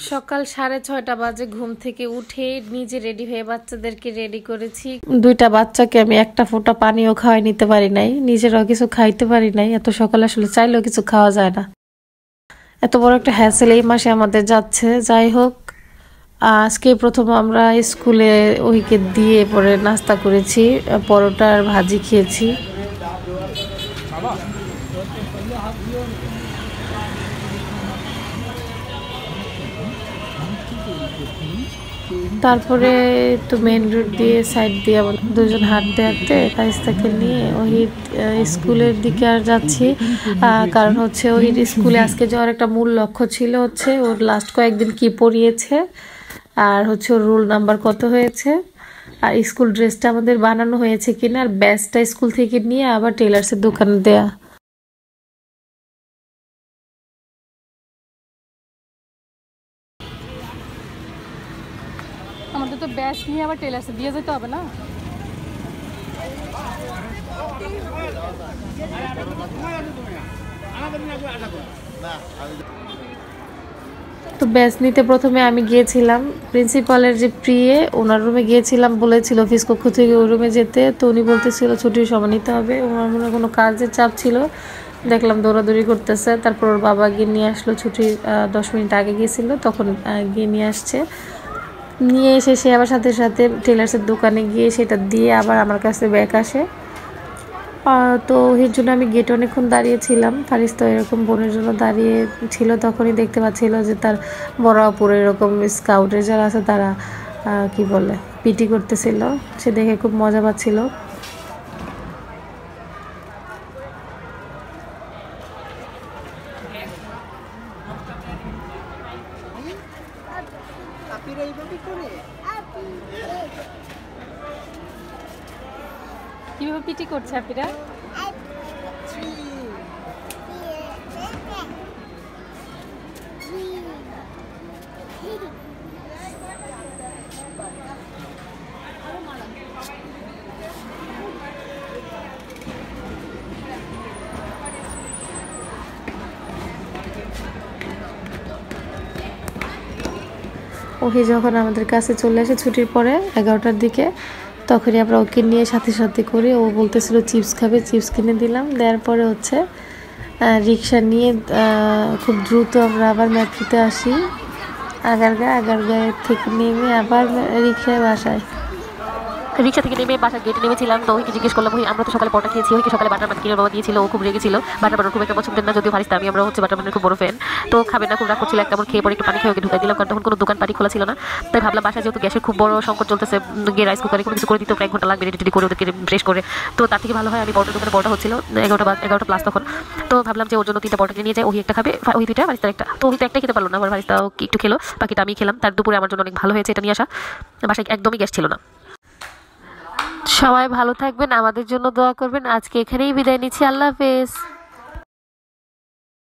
সকাল 6:30 বাজে ঘুম থেকে উঠে নিজে রেডি হয়ে বাচ্চাদেরকে রেডি করেছি। দুইটা বাচ্চাকে আমি একটা ফোঁটা পানিও খাওয়াই নিতে পারি নাই, নিজেরাও কিছু খাইতে পারি নাই। এত সকালে আসলে চাইলেও কিছু খাওয়া যায় না। এত বড় একটা হ্যাসেল এই মাসে আমাদের যাচ্ছে। যাই হোক, আজকে প্রথম আমরা স্কুলে ওইকে দিয়ে পরে নাস্তা করেছি, পরোটা আর ভাজি খেয়েছি। তারপরে তো মেন রোড দিয়ে সাইড দিয়ে দুজন হাঁটতে হাঁটতে রাইস্তাকে নিয়ে ওহির স্কুলের দিকে আর যাচ্ছি। কারণ হচ্ছে ওহির স্কুলে আজকে যাওয়ার একটা মূল লক্ষ্য ছিল হচ্ছে ওর লাস্ট কয়েকদিন কি পড়িয়েছে, আর হচ্ছে ওর রোল নাম্বার কত হয়েছে, আর স্কুল ড্রেসটা আমাদের বানানো হয়েছে কিনা, আর ব্যাচটা স্কুল থেকে নিয়ে আবার টেলার্সের দোকানে দেয়া। আমাদের তো ব্যাচ নিয়ে আবার টেলার্সে দিয়ে যেতে হবে না। তো ব্যাচ নিতে প্রথমে আমি গিয়েছিলাম প্রিন্সিপালের যে প্রিয়ে, ওনার রুমে গিয়েছিলাম। বলেছিল অফিস কক্ষ থেকে ওই রুমে যেতে, তো উনি বলতেছিল ছুটির সময় নিতে হবে। ওনার মনে কোনো কাজের চাপ ছিল, দেখলাম দৌড়াদৌড়ি করতেছে। তারপর ওর বাবা গিয়ে নিয়ে আসলো, ছুটির 10 মিনিট আগে গিয়েছিল, তখন গিয়ে নিয়ে আসছে। নিয়ে এসে সে আবার সাথে সাথে টেলার্সের দোকানে গিয়ে সেটা দিয়ে আবার আমার কাছে ব্যাগ আসে। তো এর জন্য আমি গেটে অনেকক্ষণ দাঁড়িয়েছিলাম। ফারিস তো এরকম বোনের জন্য দাঁড়িয়ে ছিল, তখনই দেখতে পাচ্ছিল যে তার বড় আপুর এরকম স্কাউটের যারা আছে তারা কি বলে পিটি করতেছিল। সে দেখে খুব মজা পাচ্ছিল। কিভাবে পিটি করছে আপিরা? ওহি যখন আমাদের কাছে চলে আসে ছুটির পরে 11টার দিকে, তখনই আমরা ওকে নিয়ে সাথে সাথে করে, ও বলতেছিল চিপস খাবে, চিপস কিনে দিলাম। দেওয়ার পরে হচ্ছে রিক্সা নিয়ে খুব দ্রুত আমরা আবার মেট্রোতে আসি। আগারগাঁয়ের থেকে নেমে আবার রিক্সায় বাসায়। রিক্সা থেকে নেমে বাসার গেটে নেমেছিলাম। তো ওইকে জিজ্ঞেস করলাম, আমরা তো সকালে পরোটা খেয়েছি, ওইকে সকালে বাটার বান কিনে বাবা দিয়েছিল। ও খুব রেগেছিল, বাটার বান খুব একটা পছন্দের না, যদিও ফারিস্তা আমরা হচ্ছে বাটার বানের খুব বড় ফ্যান। তো খাবে না, খুব রাগ করছিল। একটা খেয়ে পরে একটু পানি খেয়ে ওকে ঢুকাই দিলাম, কারণ তখন কোনো দোকান পানি খোলা ছিল না। তাই ভাবলাম বাসায় যেহেতু গ্যাসের খুব বড় সংকট চলতেছে, গিয়ে রাইস কুকারে কোনো কিছু করে দিতে 1 ঘন্টা লাগবে রেডি করে ওদেরকে ফ্রেশ করে। তো তার থেকে ভালো হয় আমি পরোটার দোকানে পরোটা হচ্ছিল 11টা প্লাস তখন। তো ভাবলাম যে ওর জন্য 3টা পরোটা নিয়ে যাই, ওই একটা খাবে, ওই 2টা, ফারিস্তার একটা। তো ওই তো একটা খেতে পারলো না, আবার ফারিস্তাও একটু খেলো, বাকিটা আমি খেলাম। তার দুপুরে আমার জন্য অনেক ভালো হয়েছে এটা নিয়ে আসা। বাসায় একদমই গ্যাস ছিল না। সবাই ভালো থাকবেন, আমাদের জন্য দোয়া করবেন। আজকে এখানেই বিদায় নিচ্ছি, আল্লাহ হাফেজ।